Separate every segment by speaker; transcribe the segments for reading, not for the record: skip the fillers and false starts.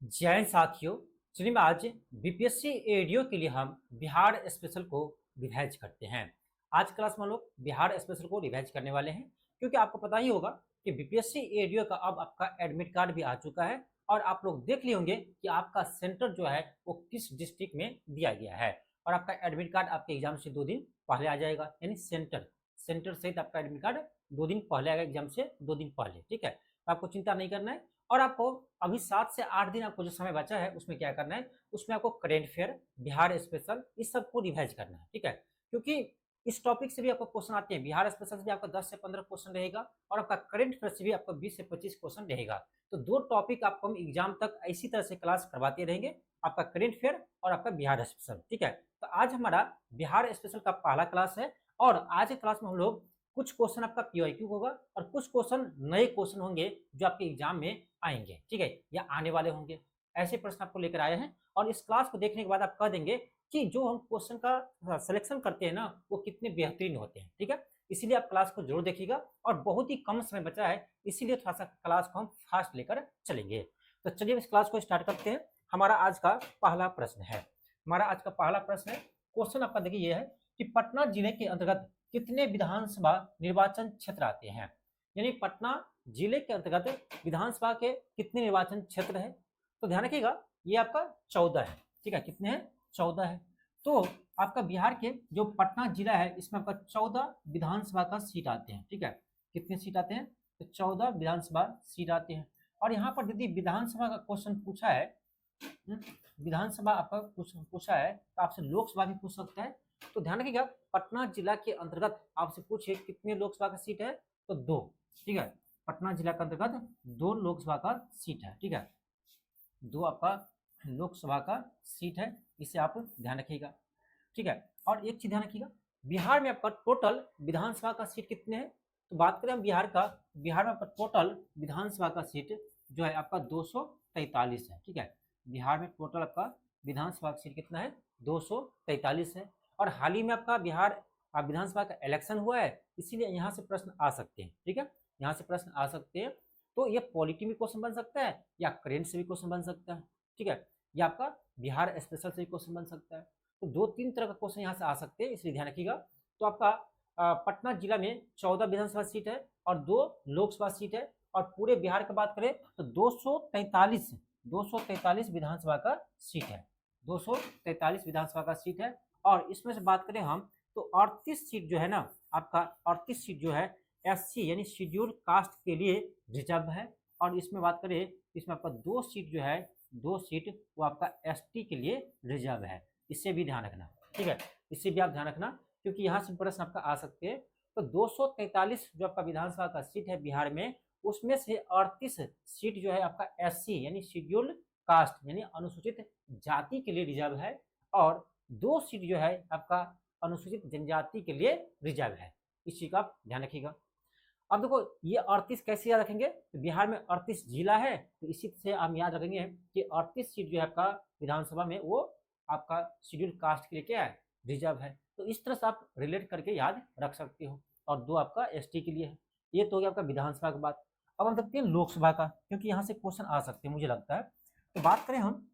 Speaker 1: जय हिंद साथियों। चलिए मैं आज बीपीएससी एडीओ के लिए हम बिहार स्पेशल को रिवाइज करते हैं। आज क्लास में हम लोग बिहार स्पेशल को रिवाइज करने वाले हैं, क्योंकि आपको पता ही होगा कि बीपीएससी एडीओ का अब आपका एडमिट कार्ड भी आ चुका है और आप लोग देख लिए होंगे कि आपका सेंटर जो है वो किस डिस्ट्रिक्ट में दिया गया है। और आपका एडमिट कार्ड आपके एग्जाम से 2 दिन पहले आ जाएगा, यानी सेंटर सहित आपका एडमिट कार्ड 2 दिन पहले आएगा, एग्जाम से 2 दिन पहले। ठीक है, तो आपको चिंता नहीं करना है। और आपको अभी 7 से 8 दिन आपको जो समय बचा है उसमें क्या करना है, उसमें आपको करेंट अफेयर, बिहार स्पेशल, इस सबको रिवाइज करना है। ठीक है, क्योंकि इस टॉपिक से भी आपको क्वेश्चन आते हैं। बिहार स्पेशल से भी आपका 10 से 15 क्वेश्चन रहेगा और आपका करेंट अफेयर से भी आपका 20 से 25 क्वेश्चन रहेगा। तो 2 टॉपिक आपको हम एग्जाम तक इसी तरह से क्लास करवाते रहेंगे, आपका करेंट अफेयर और आपका बिहार स्पेशल। ठीक है, तो आज हमारा बिहार स्पेशल का पहला क्लास है और आज के क्लास में हम लोग कुछ क्वेश्चन आपका पीवाईक्यू होगा और कुछ क्वेश्चन नए क्वेश्चन होंगे जो आपके एग्जाम में आएंगे। ठीक है, या आने वाले होंगे, ऐसे प्रश्न आपको लेकर आए हैं। और इस क्लास को देखने के बाद आप कह देंगे कि जो हम क्वेश्चन का सिलेक्शन करते हैं ना, वो कितने बेहतरीन होते हैं। ठीक है, इसीलिए आप क्लास को जरूर देखिएगा और बहुत ही कम समय बचा है, इसीलिए थोड़ा सा क्लास को हम फास्ट लेकर चलेंगे। तो चलिए इस क्लास को स्टार्ट करते हैं। हमारा आज का पहला प्रश्न है, हमारा आज का पहला प्रश्न है, क्वेश्चन आपका देखिए ये है कि पटना जिले के अंतर्गत कितने विधानसभा निर्वाचन क्षेत्र आते हैं। यानी पटना जिले के अंतर्गत विधानसभा के कितने निर्वाचन क्षेत्र है, तो ध्यान रखिएगा ये आपका 14 है। ठीक है, कितने हैं, 14 है। तो आपका बिहार के जो पटना जिला है इसमें आपका 14 विधानसभा का सीट आते हैं। ठीक है, कितने सीट आते हैं, तो 14 विधानसभा सीट आते हैं। और यहाँ पर यदि विधानसभा का क्वेश्चन पूछा है, विधानसभा आपका पूछा है तो आपसे लोकसभा भी पूछ सकता है। तो ध्यान रखिएगा पटना जिला के अंतर्गत आपसे पूछे कितने लोकसभा का सीट है, तो 2। ठीक है, पटना जिला के अंतर्गत 2 लोकसभा का सीट है। ठीक है, 2 आपका लोकसभा का सीट है, इसे आप ध्यान रखिएगा। ठीक है, और एक चीज ध्यान रखिएगा, बिहार में आपका टोटल विधानसभा का सीट कितने हैं, तो बात करें हम बिहार का, बिहार में आपका टोटल विधानसभा का सीट जो है आपका 243 है। ठीक है, बिहार में टोटल आपका विधानसभा का सीट कितना है, 243 है। और हाल ही में आपका बिहार विधानसभा का इलेक्शन हुआ है, इसीलिए यहाँ से प्रश्न आ सकते हैं। ठीक है, यहाँ से प्रश्न आ सकते हैं। तो ये पॉलिटी में क्वेश्चन बन सकता है या करेंट से भी क्वेश्चन बन सकता है। ठीक है, या आपका बिहार स्पेशल से भी क्वेश्चन बन सकता है। तो 2-3 तरह का क्वेश्चन यहाँ से आ सकते हैं, इसलिए ध्यान रखिएगा। तो आपका पटना जिला में 14 विधानसभा सीट है और 2 लोकसभा सीट है। और पूरे बिहार की बात करें तो 243 विधानसभा का सीट है, 243 विधानसभा का सीट है। और इसमें से बात करें हम तो 38 सीट जो है ना, आपका 38 सीट जो है एससी यानी शेड्यूल कास्ट के लिए रिजर्व है। और इसमें बात करें, इसमें आपका 2 सीट जो है, 2 सीट वो आपका एसटी के लिए रिजर्व है, इससे भी ध्यान रखना। ठीक है, इससे भी आप ध्यान रखना, क्योंकि यहाँ से प्रश्न आपका आ सकते हैं। तो 243 जो आपका विधानसभा का सीट है बिहार में, उसमें से 38 सीट जो है आपका एससी यानी शेड्यूल कास्ट यानी अनुसूचित जाति के लिए रिजर्व है और 2 सीट जो है आपका अनुसूचित जनजाति के लिए रिजर्व है। इस चीज का आप ध्यान रखिएगा। अब देखो ये 38 कैसे याद रखेंगे, तो बिहार में 38 जिला है, तो इसी से हम याद रखेंगे कि 38 सीट जो है आपका विधानसभा में वो आपका शेड्यूल कास्ट के लिए क्या है, रिजर्व है। तो इस तरह से आप रिलेट करके याद रख सकते हो। और 2 आपका एसटी के लिए है। ये तो हो गया आपका विधानसभा की बात। अब हम देखते हैं लोकसभा का, क्योंकि यहाँ से क्वेश्चन आ सकते हैं मुझे लगता है। तो बात करें हम,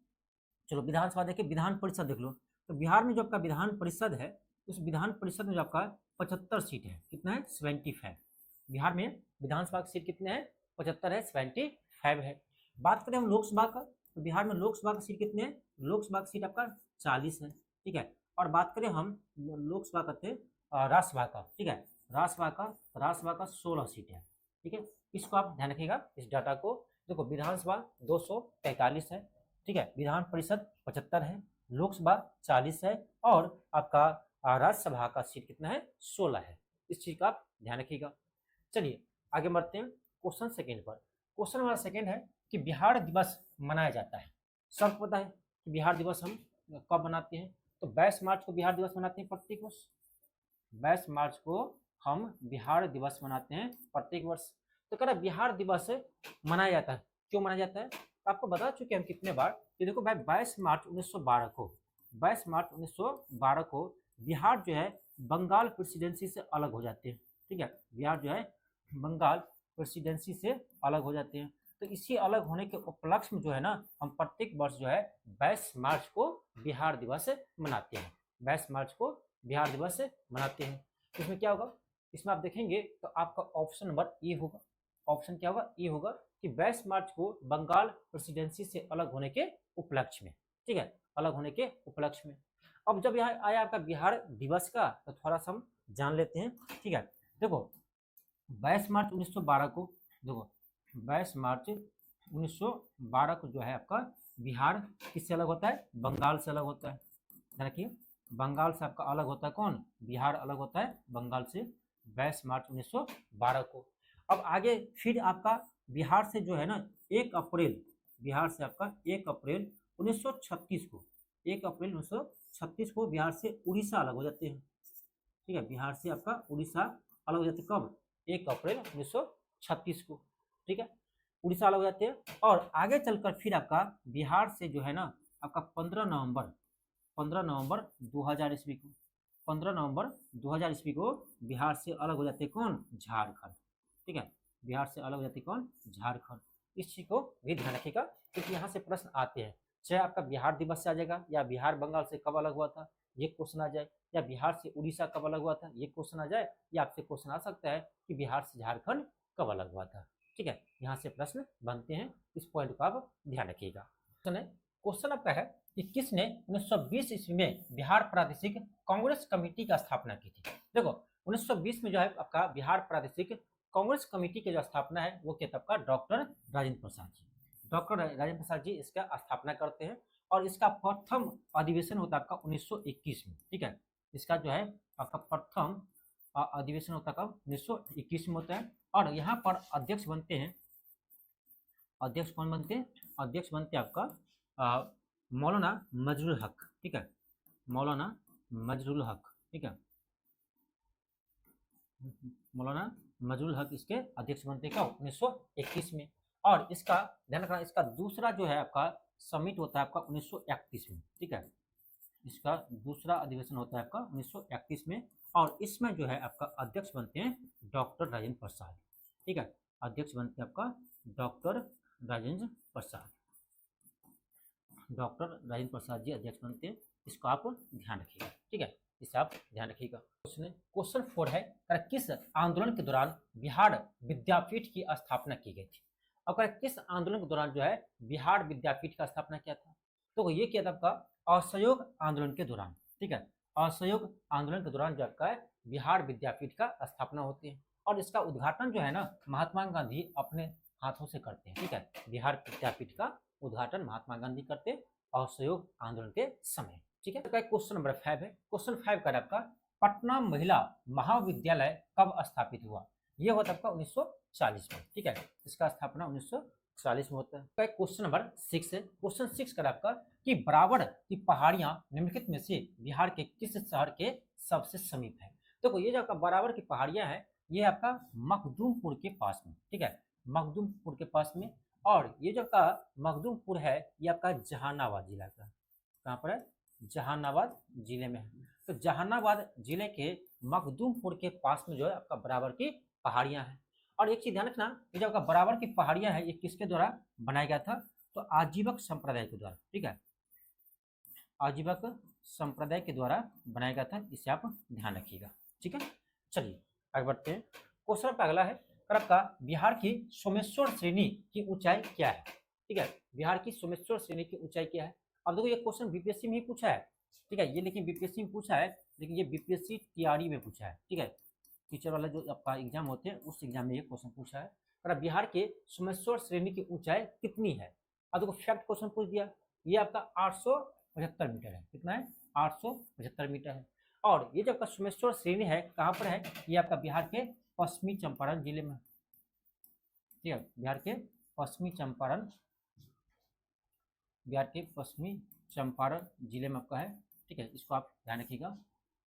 Speaker 1: चलो विधानसभा देखिए, विधान परिषद देख लो। तो बिहार में जो आपका विधान परिषद है, उस विधान परिषद में जो आपका 75 सीट है, कितना है, 75। बिहार में विधानसभा की सीट कितने हैं, 75 है, 75 है। बात करें हम लोकसभा का, तो बिहार में लोकसभा का सीट कितने हैं, लोकसभा की सीट आपका 40 है। ठीक है, और बात करें हम लोकसभा करते राज्यसभा का। ठीक है, राज्यसभा का 16 सीट है। ठीक है, इसको आप ध्यान रखिएगा, इस डाटा को। देखो विधानसभा 243 है, ठीक है, विधान परिषद 75 है, लोकसभा 40 है और आपका राज्यसभा का सीट कितना है, 16 है। इस चीज का आप ध्यान रखिएगा। चलिए आगे बढ़ते हैं क्वेश्चन सेकेंड पर। क्वेश्चन हमारा सेकेंड है कि बिहार दिवस मनाया जाता है, सबको पता है कि बिहार दिवस हम कब मनाते हैं, तो 22 मार्च को बिहार दिवस मनाते हैं प्रत्येक वर्ष। 22 मार्च को हम बिहार दिवस मनाते हैं प्रत्येक वर्ष। तो कह रहा बिहार दिवस मनाया जाता है, क्यों मनाया जाता है, तो आपको बता चुके हम कितने बार कि देखो भाई 22 मार्च 1912 को, 22 मार्च 1912 को बिहार जो है बंगाल प्रेसिडेंसी से अलग हो जाते हैं। ठीक है, बिहार जो है बंगाल प्रेसिडेंसी से अलग हो जाते हैं। तो इसी अलग होने के उपलक्ष्य में जो है ना हम प्रत्येक वर्ष जो है 22 मार्च को बिहार दिवस मनाते हैं। 22 मार्च को बिहार दिवस मनाते हैं। इसमें क्या होगा, इसमें आप देखेंगे तो आपका ऑप्शन नंबर ए होगा। ऑप्शन क्या होगा, ए होगा कि 22 मार्च को बंगाल प्रेसिडेंसी से अलग होने के उपलक्ष्य में, ठीक है, अलग होने के उपलक्ष्य में। अब जब यहाँ आया आपका बिहार दिवस का तो थोड़ा सा हम जान लेते हैं, ठीक है। देखो 22 मार्च 1912 को, देखो 22 मार्च 1912 को जो है आपका बिहार किससे अलग होता है, बंगाल से अलग होता है। देखिए बंगाल से आपका अलग होता है कौन, बिहार अलग होता है बंगाल से 22 मार्च 1912 को। अब आगे फिर आपका बिहार से जो है ना 1 अप्रैल, बिहार से आपका 1 अप्रैल 1936 को, 1 अप्रैल 1936 को बिहार से उड़ीसा अलग हो जाते हैं, ठीक है। बिहार से आपका उड़ीसा अलग हो जाते हैं कब, 1 अप्रैल 1936 को, ठीक है, उड़ीसा अलग हो जाते हैं। और आगे चलकर फिर आपका बिहार से जो है ना आपका 15 नवंबर 2000 ईस्वी को, 15 नवंबर 2000 ईस्वी को बिहार से अलग हो जाते हैं कौन, झारखंड, ठीक है। बिहार से अलग हो जाते हैं कौन, झारखंड। इस चीज को भी ध्यान रखिएगा क्योंकि यहाँ से प्रश्न आते हैं, चाहे आपका बिहार दिवस से आ जाएगा, या बिहार बंगाल से कब अलग हुआ था ये क्वेश्चन आ जाए, या बिहार से उड़ीसा कब अलग हुआ था ये क्वेश्चन आ जाए, या आपसे क्वेश्चन आ सकता है कि बिहार से झारखंड कब अलग हुआ था, ठीक है। यहाँ से प्रश्न बनते हैं, इस पॉइंट का आप ध्यान रखिएगा। क्वेश्चन आपका है कि किसने 1920 ईस्वी में बिहार प्रादेशिक कांग्रेस कमेटी की स्थापना की थी। देखो 1920 में जो है आपका बिहार प्रादेशिक कांग्रेस कमेटी की जो स्थापना है वो किया था आपका डॉक्टर राजेंद्र प्रसाद जी। डॉक्टर राजेंद्र प्रसाद जी इसका स्थापना करते हैं और इसका प्रथम अधिवेशन होता है आपका 1921 में, ठीक है। इसका जो है आपका प्रथम अधिवेशन होता है 1921 में होता है। और यहाँ पर अध्यक्ष बनते हैं, अध्यक्ष कौन बनते हैं, अध्यक्ष बनते हैं आपका मौलाना मजरुल हक, ठीक है, मौलाना मजरुल हक, ठीक है, मौलाना मजरुल हक इसके अध्यक्ष बनते हैं कब, 1921 में। और इसका ध्यान रखना, इसका दूसरा जो है आपका समिट होता है आपका 1931 में, ठीक है। इसका दूसरा अधिवेशन होता है आपका 1931 में। और इसमें जो है आपका अध्यक्ष बनते हैं डॉक्टर राजेंद्र प्रसाद, ठीक है, अध्यक्ष बनते हैं आपका डॉक्टर राजेंद्र प्रसाद, डॉक्टर राजेंद्र प्रसाद जी अध्यक्ष बनते हैं। इसको आप ध्यान रखिएगा, ठीक है, इसे आप ध्यान रखिएगा। क्वेश्चन 4 है किस आंदोलन के दौरान बिहार विद्यापीठ की स्थापना की गई थी। अब किस आंदोलन के दौरान जो है बिहार विद्यापीठ का स्थापना किया था, तो ये किया था आपका असहयोग आंदोलन के दौरान, ठीक है, असहयोग आंदोलन के दौरान जो आपका बिहार विद्यापीठ का स्थापना होती है। और इसका उद्घाटन जो है ना महात्मा गांधी अपने हाथों से करते हैं, ठीक है, बिहार विद्यापीठ का उद्घाटन महात्मा गांधी करते असहयोग आंदोलन के समय, ठीक है। क्वेश्चन नंबर 5 है, क्वेश्चन 5 का आपका पटना महिला महाविद्यालय कब स्थापित हुआ, ये होता है आपका 1940 में, ठीक है, इसका स्थापना 1940 में होता है। क्वेश्चन नंबर 6 है, क्वेश्चन 6 का आपका कि बराबर की पहाड़ियां निम्नलिखित में से बिहार के किस शहर के सबसे समीप है। देखो ये जो आपका बराबर की पहाड़ियां है ये आपका मखदूमपुर के पास में, ठीक है, मखदूमपुर के पास में। और ये जो आपका मखदूमपुर है ये आपका जहानाबाद जिला का, कहाँ पर है, जहानाबाद जिले में है। तो जहानाबाद जिले के मखदूमपुर के पास में जो है आपका बराबर की पहाड़ियां हैं। और एक चीज ध्यान रखना, ये जो आपका बराबर की पहाड़ियां हैं ये किसके द्वारा बनाया गया था, तो आजीवक संप्रदाय के द्वारा, ठीक है, आजीवक संप्रदाय के द्वारा बनाया गया था, इसे आप ध्यान रखिएगा, ठीक है। चलिए आगे बढ़ते हैं। क्वेश्चन का अगला है आपका बिहार की सोमेश्वर श्रेणी की ऊंचाई क्या है, ठीक है, बिहार की सोमेश्वर श्रेणी की ऊंचाई क्या है। अब देखो ये क्वेश्चन बीपीएससी में ही पूछा है, ठीक है, ये लेकिन बीपीएससी में पूछा है, लेकिन ये बीपीएससी टीआरई में पूछा है, ठीक है, टीचर वाला जो आपका एग्जाम होते हैं उस एग्जाम में ये क्वेश्चन पूछा है। और बिहार के सोमेश्वर श्रेणी की ऊंचाई कितनी है। अब देखो फैक्ट क्वेश्चन पूछ दिया, ये आपका 875 मीटर है, कितना है, 875 मीटर है। और ये जो आपका सोमेश्वर श्रेणी है कहाँ पर है, ये आपका बिहार के पश्चिमी चंपारण जिले में, ठीक है, बिहार के पश्चिमी चंपारण, बिहार के पश्चिमी चंपारण जिले में आपका है, ठीक है, इसको आप ध्यान रखिएगा,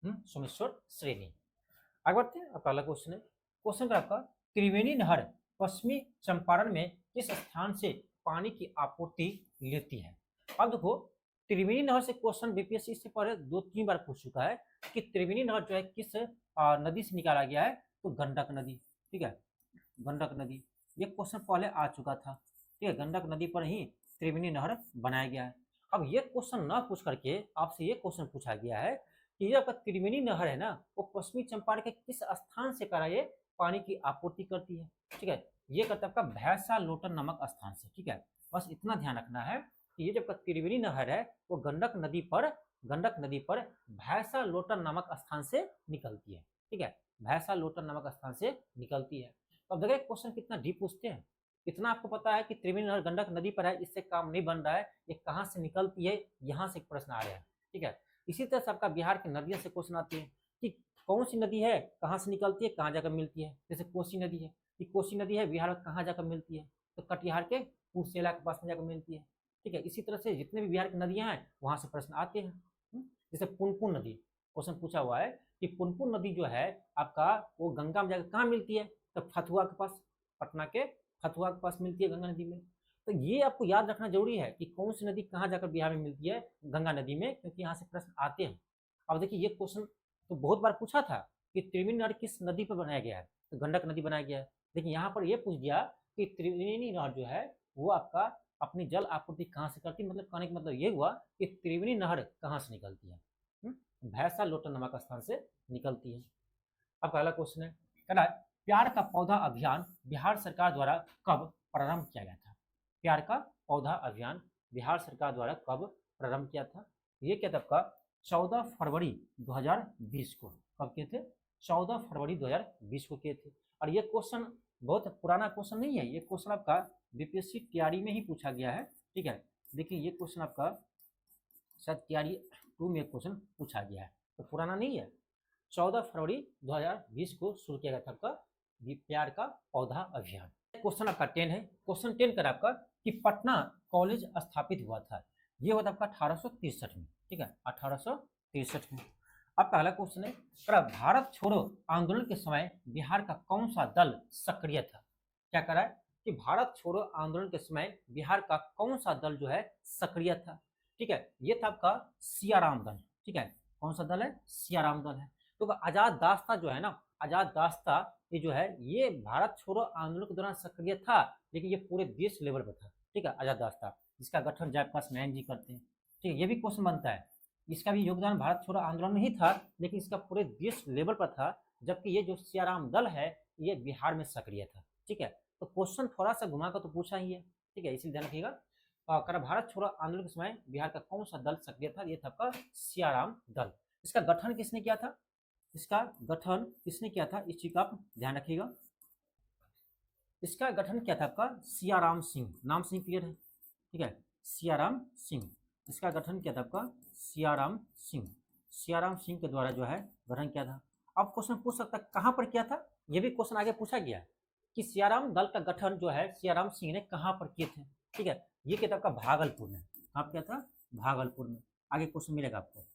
Speaker 1: सोमेश्वर श्रेणी। आगे बढ़ते हैं, आपका अगला क्वेश्चन है, क्वेश्चन का आपका त्रिवेणी नहर पश्चिमी चंपारण में किस स्थान से पानी की आपूर्ति लेती है। अब देखो त्रिवेणी नहर से क्वेश्चन बीपीएससी से पहले 2-3 बार पूछ चुका है कि त्रिवेणी नहर जो है किस नदी से निकाला गया है, तो गंडक नदी, ठीक है, गंडक नदी, ये क्वेश्चन पहले आ चुका था, ठीक है, गंडक नदी पर ही त्रिवेणी नहर बनाया गया है। अब ये क्वेश्चन ना पूछ करके आपसे ये क्वेश्चन पूछा गया है कि ये आपका त्रिवेणी नहर है ना, वो पश्चिमी चंपारण के किस स्थान से करा ये पानी की आपूर्ति करती है। ठीक है, ये करता है आपका भैंसा लोटन नामक स्थान से। ठीक है, बस इतना ध्यान रखना है कि ये जब त्रिवेणी नहर है वो गंडक नदी पर भैंसा लोटन नामक स्थान से निकलती है। ठीक है, भैंसा लोटन नामक स्थान से निकलती है। तो अब देखिए क्वेश्चन कितना डीप पूछते हैं। इतना आपको पता है कि त्रिवेणी नहर गंडक नदी पर है, इससे काम नहीं बन रहा है, ये कहाँ से निकलती है, यहाँ से प्रश्न आ रहा है। ठीक है, इसी तरह से आपका बिहार की नदियों से क्वेश्चन आती है कि कौन सी नदी है, कहाँ से निकलती है, कहाँ जाकर मिलती है। जैसे कोसी नदी है, कि कोसी नदी है बिहार में कहाँ जाकर मिलती है, तो कटिहार के कुर्सेला के पास में जाकर मिलती है। ठीक है, इसी तरह से जितने भी बिहार की नदियां हैं वहां से प्रश्न आते हैं। जैसे पुनपुन नदी क्वेश्चन पूछा हुआ है कि पुनपुन नदी जो है आपका वो गंगा में जाकर कहाँ मिलती है, तो फतुहा के पास, पटना के फतुहा के पास मिलती है गंगा नदी में। तो ये आपको याद रखना जरूरी है कि कौन सी नदी कहाँ जाकर बिहार में मिलती है, गंगा नदी में, क्योंकि यहाँ से प्रश्न आते हैं। अब देखिए ये क्वेश्चन तो बहुत बार पूछा था कि त्रिवेणी नहर किस नदी पर बनाया गया है, तो गंडक नदी बनाया गया है। लेकिन यहाँ पर यह पूछ दिया कि त्रिवेणी नहर जो है वो आपका अपनी जल आपूर्ति कहाँ से करती है, मतलब कहने का मतलब ये हुआ कि त्रिवेणी नहर कहाँ से निकलती है, भैंसा लोटन नामक स्थान से निकलती है। अब पहला क्वेश्चन है, कहना है प्यार का पौधा अभियान बिहार सरकार द्वारा कब प्रारंभ किया गया था। प्यार का पौधा अभियान बिहार सरकार द्वारा कब प्रारंभ किया था। ये क्या था आपका 14 फरवरी 2020 को। कब किए थे, 14 फरवरी 2020 को किए थे। और ये क्वेश्चन बहुत पुराना क्वेश्चन नहीं है, ये क्वेश्चन आपका बीपीएससी तैयारी में ही पूछा गया है। ठीक है, देखिए ये क्वेश्चन आपका शायद तैयारी 2 में क्वेश्चन पूछा गया है, तो पुराना नहीं है। 14 फरवरी 2020 को शुरू किया गया था आपका प्यार का पौधा अभियान। क्वेश्चन आपका 10 है, क्वेश्चन 10 कर आपका कि पटना कॉलेज स्थापित हुआ था, ये हुआ था आपका 1863 में। ठीक है, 1863 में। अब पहला क्वेश्चन है, भारत छोड़ो आंदोलन के समय बिहार का कौन सा दल सक्रिय था। क्या करा है कि भारत छोड़ो आंदोलन के समय बिहार का कौन सा दल जो है सक्रिय था। ठीक है, ये था आपका सियाराम दल। ठीक है, कौन सा दल है, सियाराम दल है। तो आजाद दास्ता जो है ना, आजाद दास्ता ये जो है ये भारत छोड़ो आंदोलन के दौरान सक्रिय था, लेकिन ये पूरे देश लेवल पर था। ठीक है, आजाद दास्ता जिसका गठन जयप्रकाश नारायण जी करते हैं। ठीक है, ये भी क्वेश्चन बनता है, इसका भी योगदान भारत छोड़ो आंदोलन में ही था, लेकिन इसका पूरे देश लेवल पर था, जबकि ये जो सियाराम दल है ये बिहार में सक्रिय था। ठीक है, तो क्वेश्चन थोड़ा सा घुमा कर तो पूछा ही है। ठीक है, इसलिए ध्यान रखिएगा। भारत छोड़ो आंदोलन के समय बिहार का कौन सा दल सक्रिय था, ये था आपका सियाराम दल। इसका गठन किसने किया था, इसका गठन किसने किया था, इस चीज का आप ध्यान रखिएगा। इसका गठन किया था आपका सियाराम सिंह, नाम से क्लियर है। ठीक है, सियाराम सिंह, इसका गठन किया था आपका सियाराम सिंह। सियाराम सिंह के द्वारा जो है गठन किया था। अब क्वेश्चन पूछ सकता है कहां पर किया था, ये भी क्वेश्चन आगे पूछा गया है कि सियाराम दल का गठन जो है सियाराम सिंह ने कहां पर किए थे। ठीक है, ये किया था आपका भागलपुर में। कहाँ किया था, भागलपुर में। आगे क्वेश्चन मिलेगा आपको,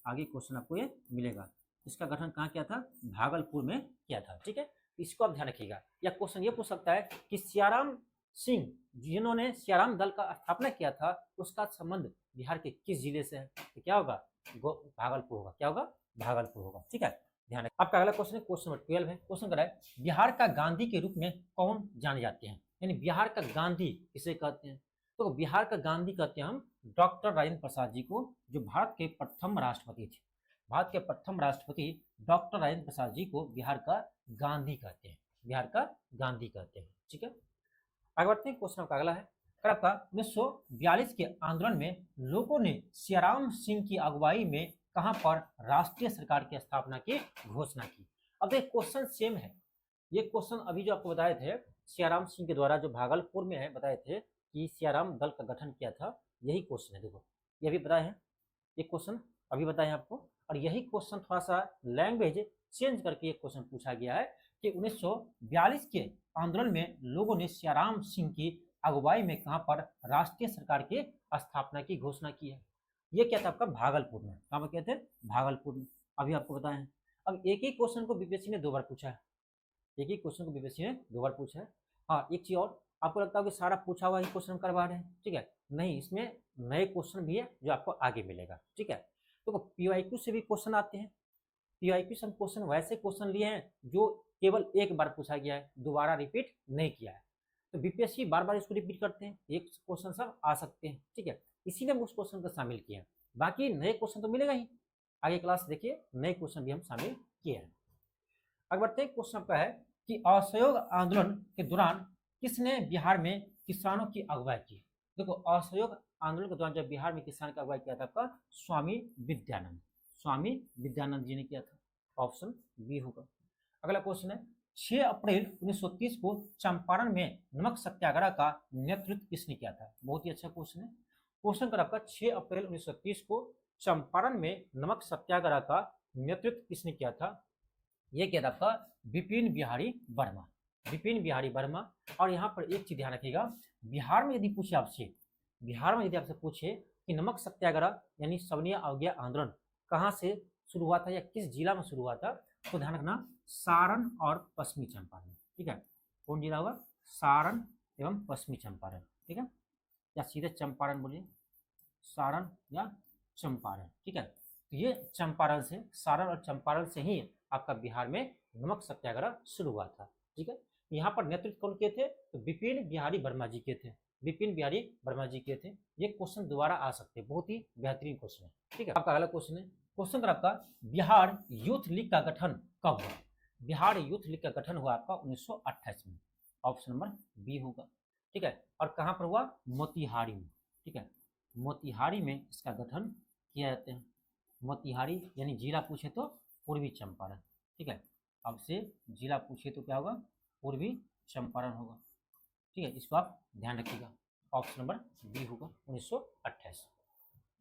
Speaker 1: आगे क्वेश्चन आपको ये मिलेगा। इसका गठन कहाँ किया था, भागलपुर में किया था। ठीक है, इसको आप ध्यान रखिएगा। या क्वेश्चन ये पूछ सकता है कि सियाराम सिंह जिन्होंने सियाराम दल का स्थापना किया था उसका संबंध बिहार के किस जिले से है, तो क्या होगा, भागलपुर होगा। क्या होगा, भागलपुर होगा। ठीक है, ध्यान रखिए। आपका अगला क्वेश्चन है क्वेश्चन नंबर 12 है। क्वेश्चन कर रहा है बिहार का गांधी के रूप में कौन जाने जाते हैं, यानी बिहार का गांधी किसे कहते हैं। तो बिहार का गांधी कहते हैं हम डॉक्टर राजेंद्र प्रसाद जी को, जो भारत के प्रथम राष्ट्रपति थे। भारत के प्रथम राष्ट्रपति डॉक्टर राजेंद्र प्रसाद जी को बिहार का गांधी कहते हैं, बिहार का गांधी कहते हैं। ठीक है, आगे बढ़ते हैं। क्वेश्चन आपका अगला है, आपका 1942 के आंदोलन में लोगों ने सियाराम सिंह की अगुवाई में कहां पर राष्ट्रीय सरकार की स्थापना की घोषणा की। अब एक क्वेश्चन सेम है, ये क्वेश्चन अभी जो आपको बताए थे सियाराम सिंह के द्वारा जो भागलपुर में है बताए थे कि सियाराम दल का गठन किया था, यही क्वेश्चन है। देखो ये भी बताए हैं, ये क्वेश्चन अभी बताए हैं आपको, और यही क्वेश्चन थोड़ा सा लैंग्वेज चेंज करके ये क्वेश्चन पूछा गया है कि 1942 के आंदोलन में लोगों ने सियाराम सिंह की अगुवाई में कहां पर राष्ट्रीय सरकार की स्थापना की घोषणा की है। ये क्या था आपका भागलपुर में। कहां पर कहते हैं, भागलपुर में। अभी आपको बताए हैं। अब एक ही क्वेश्चन को बीपीएससी ने 2 बार पूछा है, एक ही क्वेश्चन को बीपीएससी ने 2 बार पूछा है। हाँ, एक चीज और, आपको लगता है कि सारा पूछा हुआ ही क्वेश्चन करवा रहे हैं। ठीक है, नहीं, इसमें नए क्वेश्चन भी है जो आपको आगे मिलेगा। ठीक है, तो पीवाईक्यू से भी क्वेश्चन आते हैं। पीवाईक्यू से हम क्वेश्चन वैसे क्वेश्चन लिए हैं जो केवल एक बार पूछा गया है, दोबारा रिपीट नहीं किया है। तो बीपीएससी बार बार इसको रिपीट करते हैं, एक क्वेश्चन सब आ सकते हैं, ठीक है, इसीलिए हम उस क्वेश्चन को शामिल किए हैं। बाकी नए क्वेश्चन तो मिलेगा ही, आगे क्लास देखिए नए क्वेश्चन भी हम शामिल किए हैं। आगे बढ़ते हैं, क्वेश्चन आपका है कि असहयोग आंदोलन के दौरान किसने बिहार में किसानों की अगुवाई की। देखो, असहयोग आंदोलन के दौरान जब बिहार में किसान की अगुवाई किया था आपका स्वामी विद्यानंद, स्वामी विद्यानंद जी ने किया था, ऑप्शन बी होगा। अगला क्वेश्चन है 6 अप्रैल 1930 को चंपारण में नमक सत्याग्रह का नेतृत्व किसने किया था। बहुत ही अच्छा क्वेश्चन है। क्वेश्चन कर आपका 6 अप्रैल 1930 को चंपारण में नमक सत्याग्रह का नेतृत्व किसने किया था। यह किया था आपका विपिन बिहारी वर्मा, विपिन बिहारी वर्मा। और यहाँ पर एक चीज ध्यान रखिएगा, बिहार में यदि पूछे आपसे, बिहार में यदि आपसे पूछे कि नमक सत्याग्रह यानी सविनय अवज्ञा आंदोलन कहाँ से शुरू हुआ था या किस जिला में शुरू हुआ था, तो ध्यान रखना सारण और पश्चिमी चंपारण, ठीक है। कौन जिला होगा, सारण एवं पश्चिमी चंपारण, ठीक है, या सीधे चंपारण बोलिए, सारण या चंपारण, ठीक है। तो ये चंपारण से, सारण और चंपारण से ही आपका बिहार में नमक सत्याग्रह शुरू हुआ था, ठीक है। यहाँ पर नेतृत्व कौन किए थे, तो विपिन बिहारी वर्मा जी के थे, विपिन बिहारी वर्मा जी के थे। ये क्वेश्चन दोबारा आ सकते हैं, बहुत ही बेहतरीन क्वेश्चन है, ठीक है। आपका अगला क्वेश्चन है, क्वेश्चन कर आपका बिहार यूथ लीग का गठन कब हुआ। बिहार यूथ लीग का गठन हुआ आपका 1928 में, ऑप्शन नंबर बी होगा, ठीक है। और कहाँ पर हुआ, मोतिहारी में, ठीक है, मोतिहारी में इसका गठन किया जाते हैं। मोतिहारी यानी जिला पूछे तो पूर्वी चंपारण, ठीक है। अब से जिला पूछे तो क्या होगा, पूर्वी चंपारण होगा, ठीक है, इसको आप ध्यान रखिएगा, ऑप्शन नंबर बी होगा 1928।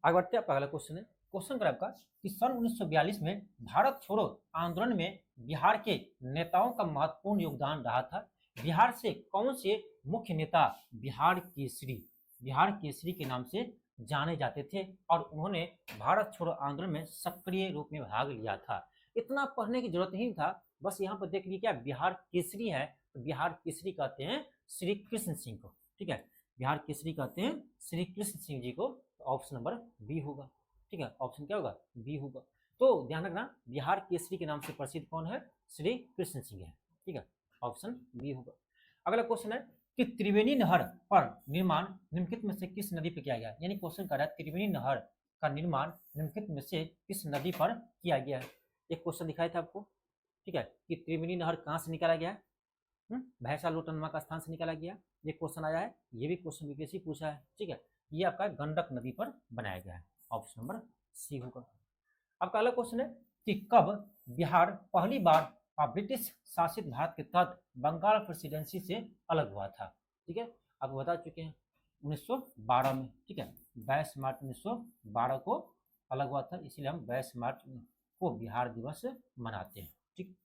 Speaker 1: आगे बढ़ते हैं, अगला क्वेश्चन है, क्वेश्चन कर आपका कि सन 1942 में भारत छोड़ो आंदोलन में बिहार के नेताओं का महत्वपूर्ण योगदान रहा था। बिहार से कौन से मुख्य नेता बिहार केसरी के नाम से जाने जाते थे और उन्होंने भारत छोड़ो आंदोलन में सक्रिय रूप में भाग लिया था। इतना पढ़ने की जरूरत नहीं था, बस यहाँ पर देख लीजिए क्या बिहार केसरी है, तो बिहार केसरी कहते हैं श्री कृष्ण सिंह को, ठीक है, बिहार केसरी कहते हैं श्री कृष्ण सिंह जी को, तो ऑप्शन नंबर बी होगा, ठीक है, ऑप्शन क्या होगा, बी होगा। तो ध्यान रखना बिहार केसरी के नाम से प्रसिद्ध कौन है, श्री कृष्ण सिंह है, ठीक है, ऑप्शन बी होगा। अगला क्वेश्चन है कि त्रिवेणी नहर पर निर्माण निम्नलिखित में से किस नदी पर किया गया। यानी क्वेश्चन कर रहा है त्रिवेणी नहर का निर्माण निम्नलिखित में से किस नदी पर किया गया है। एक क्वेश्चन दिखाया था आपको, ठीक है, कि त्रिवेणी नहर कहाँ से निकाला गया है, भैंसा लोटनमा का स्थान से निकाला गया, ये क्वेश्चन आया है, ये भी क्वेश्चन बीपीएससी पूछा है, ठीक है। ये आपका गंडक नदी पर बनाया गया है, ऑप्शन नंबर सी होगा। आपका अगला क्वेश्चन है कि कब बिहार पहली बार ब्रिटिश शासित भारत के तहत बंगाल प्रेसिडेंसी से अलग हुआ था, ठीक है, आपको बता चुके हैं 1912 में, ठीक है, 22 मार्च 1912 को अलग हुआ था, इसीलिए हम 22 मार्च को बिहार दिवस मनाते हैं, ठीक।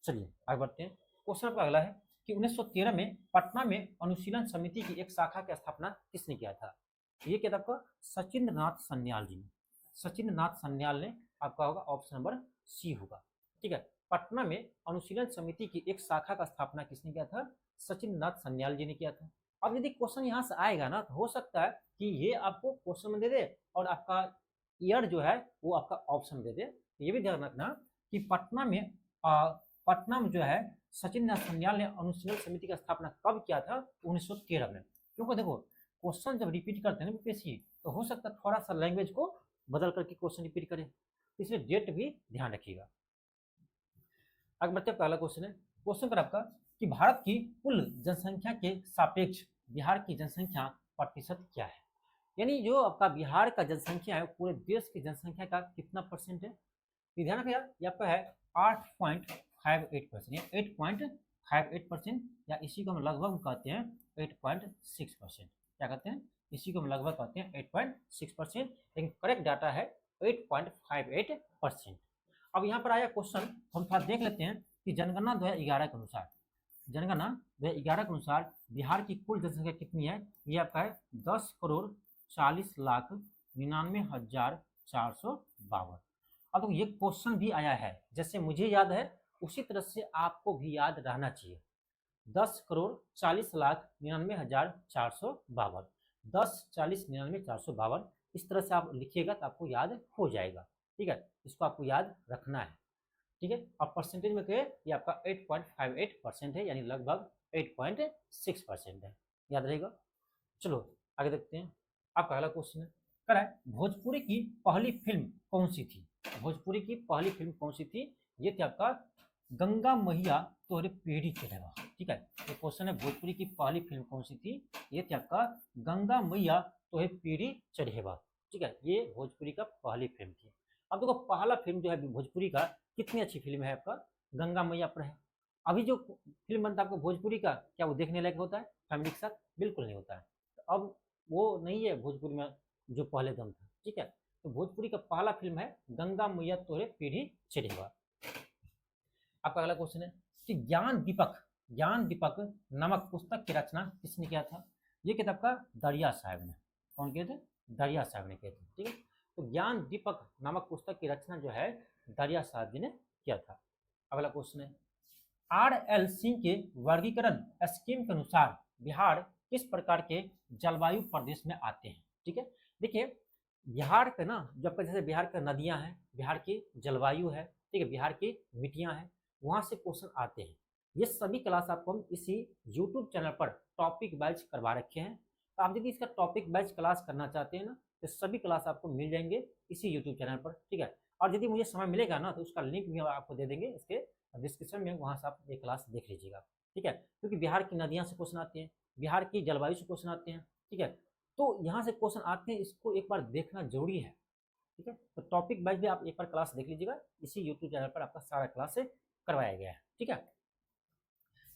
Speaker 1: चलिए आगे बढ़ते हैं, क्वेश्चन आपका अगला है कि 1913 में पटना में अनुशीलन समिति की एक शाखा की स्थापना किसने किया था। ये क्या था आपका, सचिंद्र नाथ सन्याल जी ने, सचिंद्र नाथ सन्याल ने, आपका होगा ऑप्शन नंबर सी होगा, ठीक है। पटना में अनुशीलन समिति की एक शाखा का स्थापना किसने किया था, सचिंद्र नाथ सन्याल जी ने किया था। अब यदि क्वेश्चन यहाँ से आएगा ना, तो हो सकता है कि ये आपको क्वेश्चन में दे दे और आपका ईयर जो है वो आपका ऑप्शन दे दे। ये भी ध्यान रखना कि पटना में जो है सचिंद्र नाथ सन्याल ने अनुशीलन समिति की स्थापना कब किया था, 1913 में। क्योंकि देखो क्वेश्चन जब रिपीट करते हैं ना बीपीएससी, तो हो सकता है थोड़ा सा लैंग्वेज को बदल करके क्वेश्चन रिपीट करें, इसलिए डेट भी ध्यान रखिएगा। आगे बढ़ते हैं, पहला क्वेश्चन है, क्वेश्चन पर आपका कि भारत की कुल जनसंख्या के सापेक्ष बिहार की जनसंख्या प्रतिशत क्या है। यानी जो आपका बिहार का जनसंख्या है पूरे देश की जनसंख्या का कितना परसेंट है, ध्यान रखिएगा, ये आपका है 8.58%, 8.58%, या इसी को हम लगभग कहते हैं 8.6%। क्या कहते हैं, इसी को हम लगभग कहते हैं 8.6%, लेकिन करेक्ट डाटा है 8.58%। अब यहाँ पर आया क्वेश्चन, हम थोड़ा देख लेते हैं कि जनगणना 2011 के अनुसार, जनगणना 2011 के अनुसार बिहार की कुल जनसंख्या कितनी है। ये आपका है 10,40,99,452। अब तो ये क्वेश्चन भी आया है, जैसे मुझे याद है उसी तरह से आपको भी याद रहना चाहिए। 10,40,99,452, 10,40,99,452, इस तरह से आप लिखिएगा तो आपको याद हो जाएगा, ठीक है, इसको आपको याद रखना है, ठीक है। और परसेंटेज में कहे ये आपका 8.58% है, यानी लगभग 8.6% है, याद रहेगा। चलो आगे देखते हैं। आपका अगला क्वेश्चन है, कह रहा है भोजपुरी की पहली फिल्म कौन सी थी। भोजपुरी की पहली फिल्म कौन सी थी, ये थी आपका गंगा मैया तोरे पीढ़ी चढ़ेवा। ठीक है, ये क्वेश्चन है भोजपुरी की पहली फिल्म कौन सी थी, ये थी आपका गंगा मैया तोरे पीढ़ी चढ़ेवा। ठीक है, ये भोजपुरी का पहली फिल्म थी। अब देखो पहला फिल्म जो है भोजपुरी का, कितनी अच्छी फिल्म है आपका, गंगा मैया पर है। अभी जो फिल्म बनता है आपको भोजपुरी का, क्या वो देखने लायक होता है फैमिली के साथ, बिल्कुल नहीं होता है। तो अब वो नहीं है भोजपुरी में जो पहले दम था। ठीक है, तो भोजपुरी का पहला फिल्म है गंगा मैया तोरे पीढ़ी चढ़ेवा। आपका अगला क्वेश्चन है कि ज्ञान दीपक नामक पुस्तक की रचना किसने किया था। ये किताब का दरिया साहब ने, कौन किए थे, दरिया साहब ने किए थे। ठीक है, तो ज्ञान दीपक नामक पुस्तक की रचना जो है दरिया साहब जी ने किया था। अगला क्वेश्चन है, RL सिंह के वर्गीकरण स्कीम के अनुसार बिहार किस प्रकार के जलवायु प्रदेश में आते हैं। ठीक है, देखिए बिहार का ना, जब जैसे बिहार का नदियां हैं, बिहार की जलवायु है, ठीक है, बिहार की मिट्टियां हैं, वहां से क्वेश्चन आते हैं। ये सभी क्लास आपको हम इसी यूट्यूब चैनल पर टॉपिक वाइज करवा रखे हैं। तो आप यदि इसका टॉपिक वाइज क्लास करना चाहते हैं ना, तो सभी क्लास आपको मिल जाएंगे इसी यूट्यूब चैनल पर। ठीक है, और यदि मुझे समय मिलेगा ना, तो उसका लिंक भी आपको दे देंगे इसके डिस्क्रिप्शन में, वहां से आप ये क्लास देख लीजिएगा। ठीक है, क्योंकि बिहार की नदियां से क्वेश्चन आते हैं, बिहार की जलवायु से क्वेश्चन आते हैं। ठीक है, तो यहाँ से क्वेश्चन आते हैं, इसको एक बार देखना जरूरी है। ठीक है, तो टॉपिक वाइज भी आप एक बार क्लास देख लीजिएगा, इसी यूट्यूब चैनल पर आपका सारा क्लास करवाया गया है। ठीक है,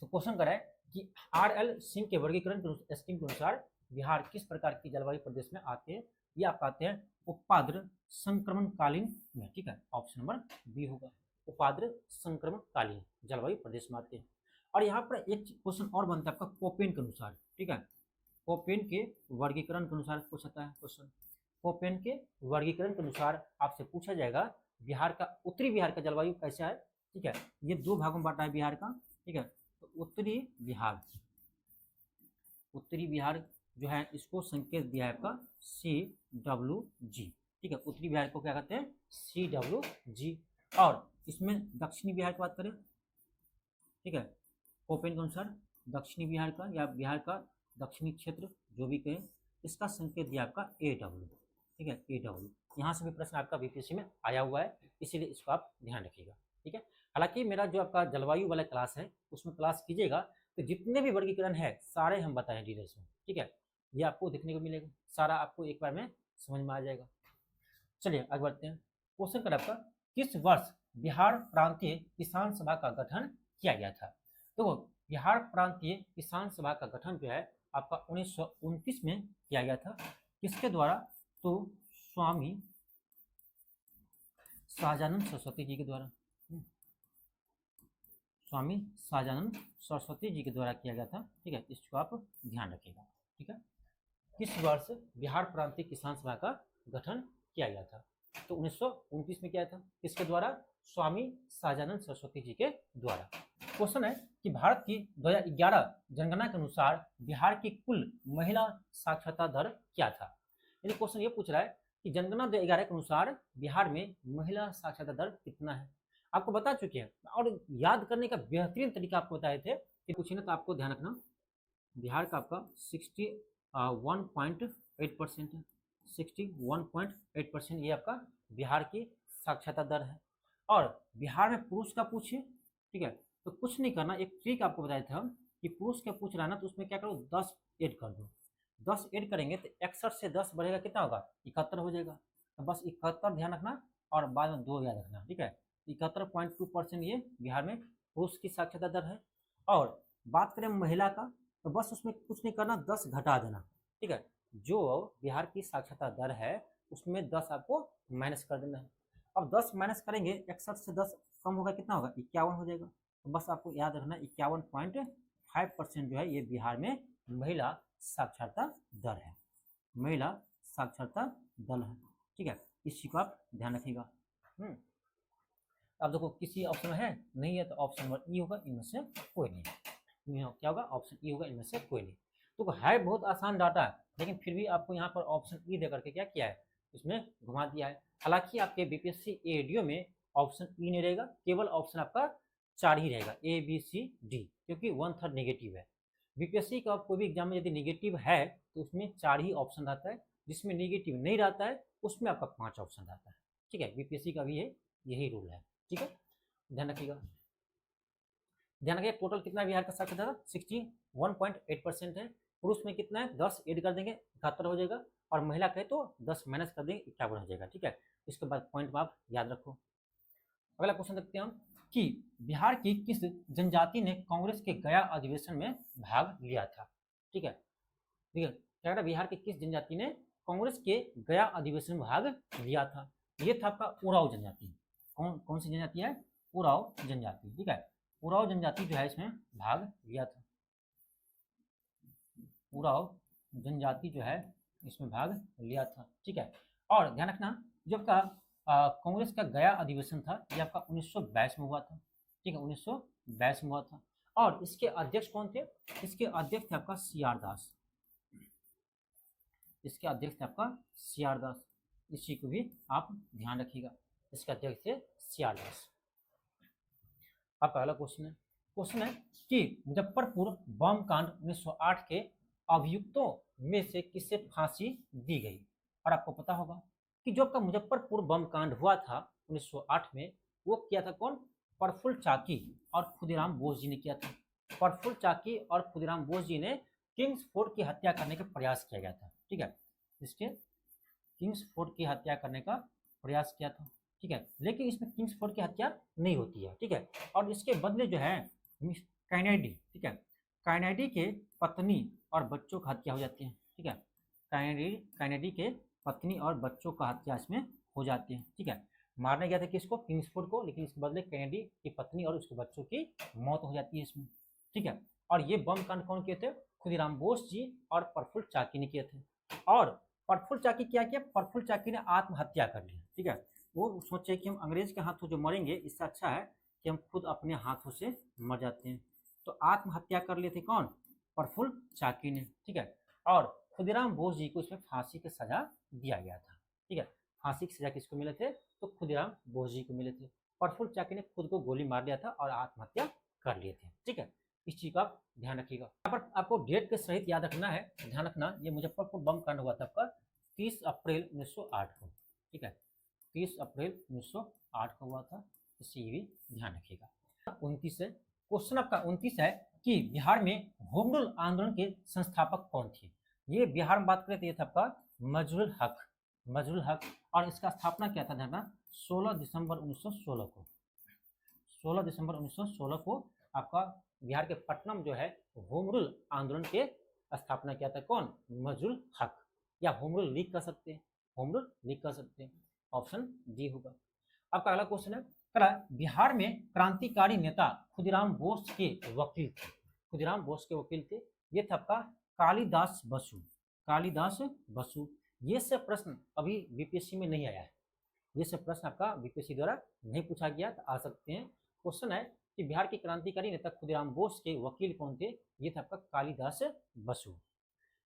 Speaker 1: तो क्वेश्चन कर रहा है कि RL सिंह के वर्गीकरण स्कीम के अनुसार बिहार किस प्रकार की जलवायु प्रदेश में आते हैं। ये आप आते हैं उपाद्र संक्रमणकालीन में। ठीक है, ऑप्शन नंबर बी होगा, उपाद्र संक्रमणकालीन जलवायु प्रदेश में आते हैं। और यहाँ पर एक क्वेश्चन और बनता है आपका कोपेन के अनुसार। ठीक है, कोपेन के वर्गीकरण के अनुसार पूछता है क्वेश्चन। कोपेन के वर्गीकरण के अनुसार आपसे पूछा जाएगा बिहार का, उत्तरी बिहार का जलवायु कैसा है। ठीक है, ये दो भागों में बांटा है बिहार का। ठीक है, तो उत्तरी बिहार जो है इसको संकेत दिया है आपका CWG। ठीक है, उत्तरी बिहार को क्या कहते हैं, CWG। और इसमें दक्षिणी बिहार की बात करें, ठीक है, कोपेन के अनुसार दक्षिणी बिहार का या बिहार का दक्षिणी क्षेत्र जो भी कहें, इसका संकेत दिया आपका AW। ठीक है, AW। यहाँ से भी प्रश्न आपका बीपीएससी में आया हुआ है, इसीलिए इसको आप ध्यान रखिएगा। ठीक है, हालांकि मेरा जो आपका जलवायु वाला क्लास है उसमें क्लास कीजिएगा, तो जितने भी वर्गीकरण है सारे हम बताएं डिटेल्स में। ठीक है, ये आपको देखने को मिलेगा, सारा आपको एक बार में समझ में आ जाएगा। चलिए आगे बढ़ते हैं। क्वेश्चन कर आपका, किस वर्ष बिहार प्रांतीय किसान सभा का गठन किया गया था। तो बिहार प्रांतीय किसान सभा का गठन जो है आपका 1929 में किया गया था। किसके द्वारा, तो स्वामी सहजानंद सरस्वती जी के द्वारा। स्वामी सहजानंद सरस्वती जी के द्वारा किया गया था। ठीक है, इसको आप ध्यान रखिएगा। ठीक है, किस वर्ष बिहार प्रांतीय किसान सभा का गठन किया गया था, तो 1929 में किया था। किसके द्वारा, स्वामी सहजानंद सरस्वती जी के द्वारा। क्वेश्चन है कि भारत की 2011 जनगणना के अनुसार बिहार की कुल महिला साक्षरता दर क्या था। यानी क्वेश्चन ये पूछ रहा है कि जनगणना 2011 के अनुसार बिहार में महिला साक्षरता दर कितना है। आपको बता चुके हैं, और याद करने का बेहतरीन तरीका आपको बताए थे कि पूछे ना, तो आपको ध्यान रखना बिहार का आपका 61.8% है। 61.8% ये आपका बिहार की साक्षरता दर है। और बिहार में पुरुष का पूछे, ठीक है, तो कुछ नहीं करना, एक ट्रिक आपको बताया था कि पुरुष का पूछ रहा है ना, तो उसमें क्या करो, 10 ऐड कर दो। 10 ऐड करेंगे तो 61 से 10 बढ़ेगा, कितना होगा, 71 हो जाएगा। तो बस 71 ध्यान रखना और बाद में 2 याद रखना। ठीक है, 71.2% ये बिहार में पुरुष की साक्षरता दर है। और बात करें महिला का, तो बस उसमें कुछ नहीं करना, 10 घटा देना। ठीक है, जो बिहार की साक्षरता दर है उसमें 10 आपको माइनस कर देना है। अब 10 माइनस करेंगे, 61 से 10 कम होगा, कितना होगा, 51 हो जाएगा। तो बस आपको याद रखना 51.5% जो है ये बिहार में महिला साक्षरता दर है, महिला साक्षरता दर है। ठीक है, इस चीज को आप ध्यान रखिएगा। अब देखो किसी ऑप्शन में है नहीं है, तो ऑप्शन नंबर ई होगा, इनमें से कोई नहीं। क्या होगा, ऑप्शन ई होगा, इनमें से कोई नहीं। तो है बहुत आसान डाटा है, लेकिन फिर भी आपको यहाँ पर ऑप्शन ई दे करके क्या किया है, इसमें घुमा दिया है। हालांकि आपके बीपीएससी एडीओ में ऑप्शन ई नहीं रहेगा, केवल ऑप्शन आपका 4 ही रहेगा, ए बी सी डी, क्योंकि 1/3 नेगेटिव है। बीपीएससी का कोई भी एग्जाम में यदि नेगेटिव है तो उसमें 4 ही ऑप्शन रहता है, जिसमें नेगेटिव नहीं रहता है उसमें आपका 5 ऑप्शन रहता है। ठीक है, बीपीएससी का भी यही रूल है। ठीक है, ध्यान रखिएगा। ध्यान रखिए, टोटल कितना बिहार का साक्षरता था, 61.8% है। पुरुष में कितना है, 10 ऐड कर देंगे 71 हो जाएगा, और महिला कहे तो 10 माइनस कर देंगे 51 हो जाएगा। ठीक है, इसके बाद पॉइंट में आप याद रखो। अगला क्वेश्चन देखते हैं हम कि बिहार की किस जनजाति ने कांग्रेस के गया अधिवेशन में भाग लिया था। ठीक है, ठीक है, क्या कहता है, बिहार की किस जनजाति ने कांग्रेस के गया अधिवेशन में भाग लिया था। ये था आपका उराव जनजाति। कौन सी जनजाति है, उराव जनजाति। ठीक है, उराव जनजाति जो है इसमें भाग लिया था, उराव जनजाति जो है इसमें भाग लिया था। ठीक है, और ध्यान रखना, जब का कांग्रेस का गया अधिवेशन था ये आपका 1922 में हुआ था। ठीक है, 1922 में हुआ था, और इसके अध्यक्ष कौन थे, इसके अध्यक्ष थे आपका सीआर दास। इसके अध्यक्ष थे आपका सीआर दास, इसी को भी आप ध्यान रखिएगा, इसके अध्यक्ष थे सीआर दास। अब पहला क्वेश्चन है कि मुजफ्फरपुर बम कांड 1908 के अभियुक्तों में से किसे फांसी दी गई। और आपको पता होगा कि जो आपका मुजफ्फरपुर बम कांड हुआ था 1908 में, वो किया था कौन, प्रफुल्ल चाकी और खुदीराम बोस जी ने किया था। प्रफुल्ल चाकी और खुदीराम बोस जी ने किंग्सफोर्ड की हत्या करने का प्रयास किया गया था। ठीक है, इसके किंग्सफोर्ड की हत्या करने का प्रयास किया था। ठीक है, लेकिन इसमें किंग्सफोर्ड की हत्या नहीं होती है। ठीक है, और इसके बदले जो है कैनेडी, ठीक है, कैनेडी के पत्नी और बच्चों की हत्या हो जाती है। ठीक है, कैनेडी के पत्नी और बच्चों का हत्या इसमें हो जाती है। ठीक है, मारने गया था किसको, किंग्सफोर्ड को, लेकिन इसके बदले कैनेडी की पत्नी और उसके बच्चों की मौत हो जाती है इसमें। ठीक है, और ये बम कांड कौन किए थे, खुदीराम बोस जी और प्रफुल्ल चाकी ने किए थे। और प्रफुल्ल चाकी क्या किया, प्रफुल्ल चाकी ने आत्महत्या कर ली। ठीक है, वो सोचे कि हम अंग्रेज के हाथों जो मरेंगे इससे अच्छा है कि हम खुद अपने हाथों से मर जाते हैं, तो आत्महत्या कर लिए थे कौन, प्रफुल्ल चाकी ने। ठीक है, और खुदीराम बोस जी को इसमें फांसी की सजा दिया गया था। ठीक है, फांसी की सजा किसको मिले थे, तो खुदीराम बोस जी को मिले थे। प्रफुल्ल चाकी ने खुद को गोली मार लिया था और आत्महत्या कर लिए थे। ठीक है, इस चीज का आप ध्यान रखिएगा। यहाँ पर आपको डेट के सहित याद रखना है। ध्यान रखना, ये मुजफ्फरपुर बम कांड हुआ था आपका 30 अप्रैल 1908 को। ठीक है, 30 अप्रैल 1908 को हुआ था, इसी भी ध्यान रखिएगा। 29 है क्वेश्चन आपका, 29 है कि बिहार में होम रूल आंदोलन के संस्थापक कौन थे। ये बिहार में बात करें तो ये था आपका मजरुल हक, और इसका स्थापना क्या था, ध्यान, 16 दिसंबर 1916 को। 16 दिसंबर 1916 को आपका बिहार के पटना में जो है होम रूल आंदोलन के स्थापना किया था कौन, मजरुल हक, या होम रूल लीग कर सकते हैं, होम रूल लीग कर सकते हैं, ऑप्शन डी होगा। आपका अगला क्वेश्चन है, बिहार में क्रांतिकारी नेता खुदीराम बोस के वकील थे। खुदीराम बोस के वकील थे, ये था आपका कालिदास बसु। ये सब प्रश्न अभी बीपीएससी में नहीं आया है, ये सब प्रश्न आपका बीपीएससी द्वारा नहीं पूछा गया, तो आ सकते हैं। क्वेश्चन है कि बिहार के क्रांतिकारी नेता खुदीराम बोस के वकील कौन थे, ये था आपका कालिदास बसु।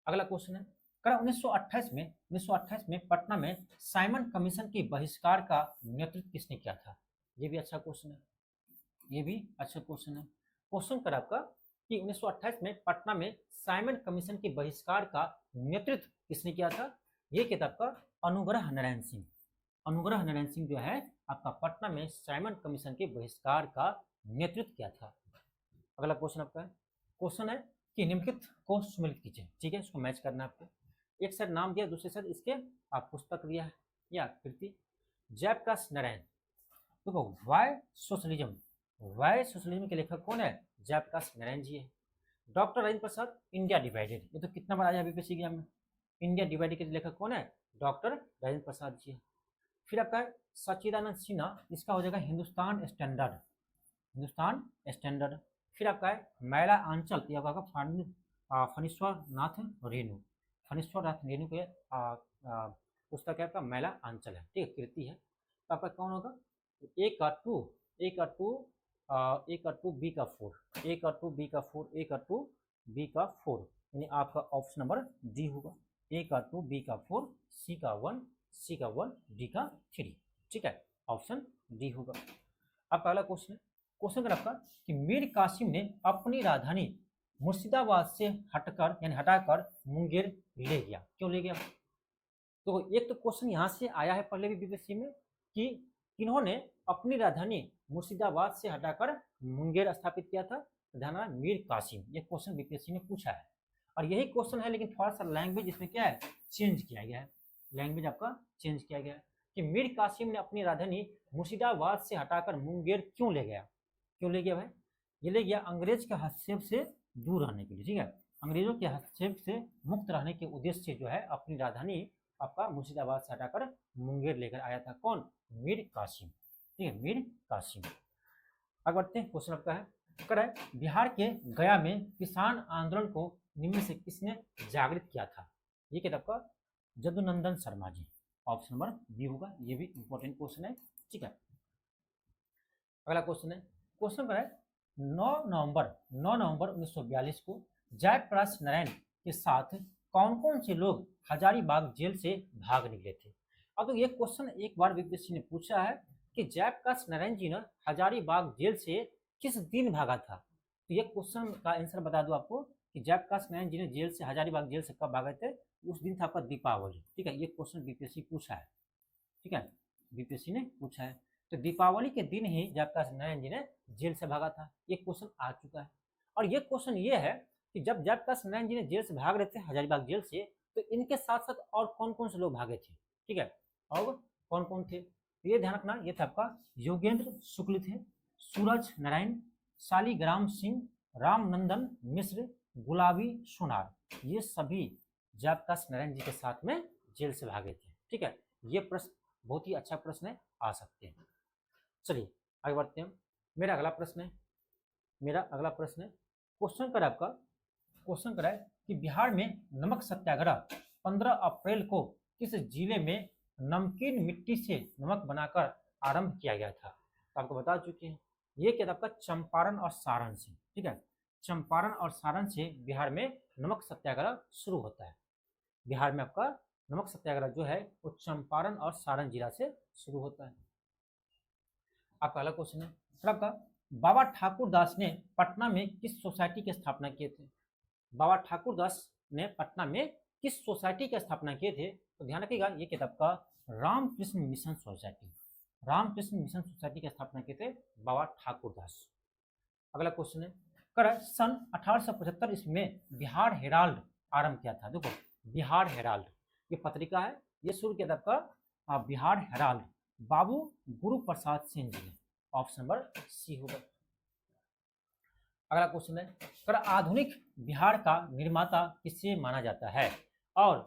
Speaker 1: अगला क्वेश्चन है, 1928 में पटना में साइमन कमीशन के बहिष्कार का नेतृत्व किसने किया था। ये भी अच्छा क्वेश्चन है, ये भी अच्छा क्वेश्चन है। क्वेश्चन कर आपका कि 1928 में पटना में साइमन कमीशन के बहिष्कार का नेतृत्व किसने किया था। ये किया था आपका अनुग्रह नारायण सिंह। अनुग्रह नारायण सिंह जो है आपका पटना में साइमन कमीशन के बहिष्कार का नेतृत्व किया था। अगला क्वेश्चन आपका क्वेश्चन है कि निम्नलिखित को सम्मिलित कीजिए। ठीक है, इसको मैच करना है आपको। एक साइड नाम दिया, दूसरे साइड इसके आप पुस्तक दिया है या कृति। जयप्रकाश नारायण, देखो वाई सोशलिज्म के लेखक कौन है, जयप्रकाश नारायण जी है। Doctor Rajendra Prasad, India divided, ये तो कितना बार आया बीपीएससी एग्जाम में। इंडिया डिवाइडेड के लेखक कौन है, डॉक्टर राजेंद्र प्रसाद जी है। फिर आपका सच्चिदानंद सिन्हा, इसका हो जाएगा हिंदुस्तान स्टैंडर्ड। फिर आपका है मैला आंचल, यह आपका फणीश्वर नाथ रेणु के पुस्तक है आपका मैला आंचल है। ठीक है, कृति है। तो आपका कौन होगा, ए का टू बी का 4, यानी आपका ऑप्शन नंबर डी होगा। ए का 2 बी का 4 सी का 1 डी का 3। ठीक है, ऑप्शन डी होगा। अब पहला क्वेश्चन है, क्वेश्चन कर आपका कि मीर कासिम ने अपनी राजधानी मुर्शिदाबाद से हटकर यानी हटाकर मुंगेर ले गया, क्यों ले गया? तो एक तो क्वेश्चन यहाँ से आया है पहले भी बीपीएससी में कि किन्होंने अपनी राजधानी मुर्शिदाबाद से हटाकर मुंगेर स्थापित किया था? ध्यान रखना, मीर कासिम। ये क्वेश्चन बीपीएससी ने पूछा है और यही क्वेश्चन है, लेकिन थोड़ा सा लैंग्वेज इसमें क्या है, चेंज किया गया है। लैंग्वेज आपका चेंज किया गया है कि मीर कासिम ने अपनी राजधानी मुर्शिदाबाद से हटाकर मुंगेर क्यों ले गया? क्यों ले गया भाई? ये ले गया अंग्रेज के हस्तक्षेप से दूर रहने के लिए, ठीक है, अंग्रेजों के हस्तक्षेप से मुक्त रहने के उद्देश्य से जो है अपनी राजधानी आपका मुर्शिदाबाद से हटाकर मुंगेर लेकर आया था। कौन? मीर कासिम, ठीक है, मीर कासिम। आगे बढ़ते हैं, क्वेश्चन आपका है कर बिहार के गया में किसान आंदोलन को निम्न से किसने जागृत किया था? ये किताब का Jadunandan Sharma ji, option number B होगा। ये भी इंपॉर्टेंट क्वेश्चन है, ठीक है। अगला क्वेश्चन है, क्वेश्चन पर है 9 नवंबर 1942 को जयप्रकाश नारायण के साथ कौन कौन से लोग हजारीबाग जेल से भाग निकले थे? अब तो ये क्वेश्चन एक बार बीपीएससी ने पूछा है कि जयप्रकाश नारायण जी ने हजारीबाग जेल से किस दिन भागा था? तो ये क्वेश्चन का आंसर बता दूं आपको कि जयप्रकाश नारायण जी ने जेल से हजारीबाग जेल से कब भागे थे? उस दिन था आपका दीपावली, ठीक है। ये क्वेश्चन बीपीएससी पूछा है, ठीक है, बीपीएससी ने पूछा है। तो दीपावली के दिन ही जयप्रकाश नारायण जी ने जेल से भागा था, ये क्वेश्चन आ चुका है। और ये क्वेश्चन ये है कि जब जयप्रकाश नारायण जी ने जेल से भाग रहे थे हजारीबाग जेल से, तो इनके साथ साथ और कौन कौन से लोग भागे थे, ठीक है, और कौन कौन थे? तो ये ध्यान रखना, ये था आपका योगेंद्र शुक्ल थे, सूरज नारायण, शालीग्राम सिंह, रामनंदन मिश्र, गुलाबी सोनार, ये सभी जयप्रकाश नारायण जी के साथ में जेल से भागे थे, ठीक है। ये प्रश्न बहुत ही अच्छा प्रश्न है, आ सकते हैं। चलिए आगे बढ़ते हैं। मेरा अगला प्रश्न है क्वेश्चन कर आपका क्वेश्चन करा है कि बिहार में नमक सत्याग्रह 15 अप्रैल को किस जिले में नमकीन मिट्टी से नमक बनाकर आरंभ किया गया था? तो आपको बता चुके हैं, ये क्या आपका चंपारण और सारण से, ठीक है, चंपारण और सारण से बिहार में नमक सत्याग्रह शुरू होता है। बिहार में आपका नमक सत्याग्रह जो है वो चंपारण और सारण जिला से शुरू होता है। आपका अगला क्वेश्चन है आपका बाबा ठाकुर दास ने पटना में किस सोसाइटी की स्थापना किए थे? बाबा ठाकुर दास ने पटना में किस सोसाइटी की स्थापना किए थे? तो ध्यान रखिएगा, ये किताब का Ramakrishna mission society, Ramakrishna mission society की स्थापना किए थे बाबा ठाकुर दास। अगला क्वेश्चन है कर सन 1875 ईस्वी में बिहार हेराल्ड आरंभ किया था। देखो बिहार हेराल्ड ये पत्रिका है, ये शुरू किया था आपका बिहार हेराल्ड बाबू गुरु प्रसाद सिंह जी ने, ऑप्शन नंबर सी होगा। अगला क्वेश्चन है कर आधुनिक बिहार का निर्माता किसे माना जाता है? और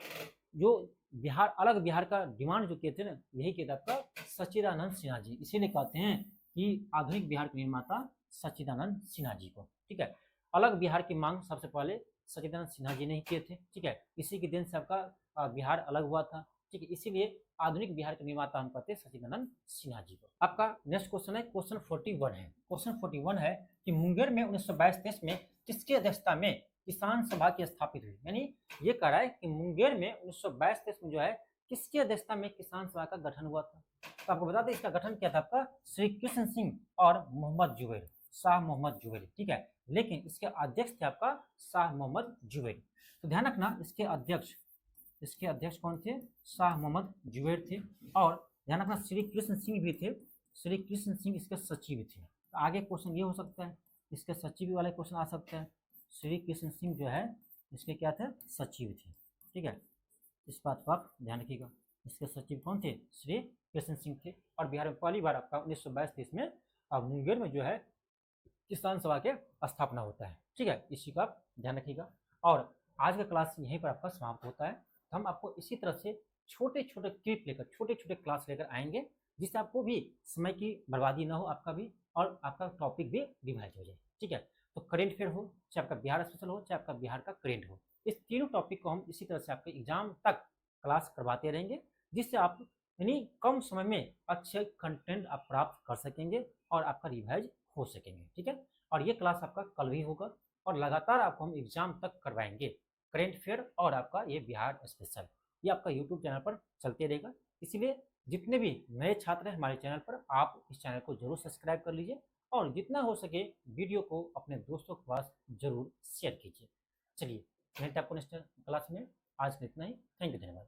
Speaker 1: जो बिहार अलग बिहार का डिमांड जो किए थे ना, यही किताब का सच्चिदानंद सिन्हा जी, इसीलिए कहते हैं कि आधुनिक बिहार के निर्माता सच्चिदानंद सिन्हा जी को, ठीक है। अलग बिहार की मांग सबसे पहले सच्चिदानंद सिन्हा जी ने ही किए थे, ठीक है, इसी के दिन से आपका बिहार अलग हुआ था, ठीक है, इसीलिए आधुनिक बिहार के निर्माता हम कहते हैं सच्चिदानंद सिन्हा जी को। आपका नेक्स्ट क्वेश्चन है क्वेश्चन 41 है। क्वेश्चन 41 है कि मुंगेर में 1922-23 में किसकी अध्यक्षता में किसान सभा की स्थापित हुई? यानी ये कह रहा है कि मुंगेर में 1922-23 में जो है किसकी अध्यक्षता में किसान सभा का गठन हुआ था? तो आपको बता दें इसका गठन किया था आपका श्री कृष्ण सिंह और मोहम्मद जुबैर, शाह मोहम्मद जुबैर, ठीक है, लेकिन इसके अध्यक्ष थे आपका शाह मोहम्मद जुबैर। तो ध्यान रखना इसके अध्यक्ष कौन थे? शाह मोहम्मद जुबैर थे। और ध्यान रखना श्री कृष्ण सिंह भी थे, श्री कृष्ण सिंह इसके सचिव थे। तो आगे क्वेश्चन ये हो सकता है, इसके सचिव वाले क्वेश्चन आ सकते हैं। श्री कृष्ण सिंह जो है इसके क्या थे? सचिव थे, ठीक है, इस बात को आप ध्यान रखिएगा। इसके सचिव कौन थे? श्री कृष्ण सिंह थे। और बिहार में पहली बार आपका 1922-23 में मुंगेर में जो है किसान सभा के स्थापना होता है, ठीक है, इसी का आप ध्यान रखिएगा। और आज का क्लास यहीं पर आपका समाप्त होता है। तो हम आपको इसी तरह से छोटे छोटे क्लिप लेकर छोटे छोटे क्लास लेकर आएंगे, जिससे आपको भी समय की बर्बादी ना हो आपका भी, और आपका टॉपिक भी रिवाइज हो जाए, ठीक है। तो करेंट अफेयर हो, चाहे आपका बिहार स्पेशल हो, चाहे आपका बिहार का करेंट हो, इस तीनों टॉपिक को हम इसी तरह से आपके एग्जाम तक क्लास करवाते रहेंगे, जिससे आप यानी कम समय में अच्छे कंटेंट आप प्राप्त कर सकेंगे और आपका रिवाइज हो सकेंगे, ठीक है। और ये क्लास आपका कल भी होगा और लगातार आपको हम एग्जाम तक करवाएंगे, करेंट अफेयर और आपका ये बिहार स्पेशल, ये आपका यूट्यूब चैनल पर चलते रहेगा। इसीलिए जितने भी नए छात्र हैं हमारे चैनल पर, आप इस चैनल को जरूर सब्सक्राइब कर लीजिए और जितना हो सके वीडियो को अपने दोस्तों के पास जरूर शेयर कीजिए। चलिए मिलते हैं आपको नेक्स्ट क्लास में। आज के लिए इतना ही। थैंक यू, धन्यवाद।